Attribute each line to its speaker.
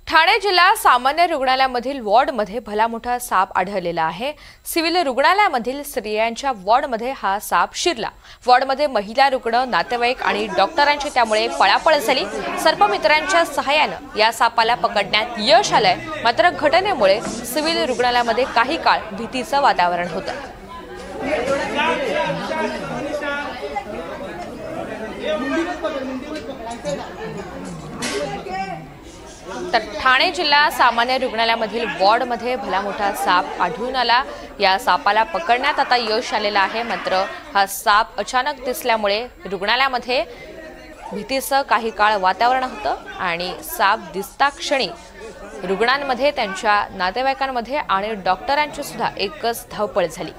Speaker 1: ठाणे जिल्हा सामान्य रुग्णालयामधील वॉर्डमध्ये भला मोठा साप आढळलेला आहे। सिव्हिल रुग्णालयामधील स्त्रियांच्या वॉर्डमध्ये हा साप शिरला। वॉर्डमध्ये महिला रुग्ण, नातेवाईक आणि डॉक्टरांची त्यामुळे पळापळ झाली। सर्पमित्रांच्या सहाय्याने या सापाला पकडण्यात यश आलंय। मात्र घटनेमुळे सिव्हिल रुग्णालयामध्ये काही काळ भीतीचं वातावरण होतं। तर ठाणे जिल्हा सामान्य रुग्णालयामधील वॉर्डमध्ये भला मोठा साप आढळून आला। या सापाला पकडण्यात आता यश आलेलं आहे। मात्र हा साप अचानक दिसल्यामुळे रुग्णालयामध्ये भीतीचं काही काळ वातावरण होतं आणि साप दिसता क्षणी रुग्णांमध्ये, त्यांच्या नातेवाईकांमध्ये आणि डॉक्टरांची सुद्धा एकच धावपळ झाली।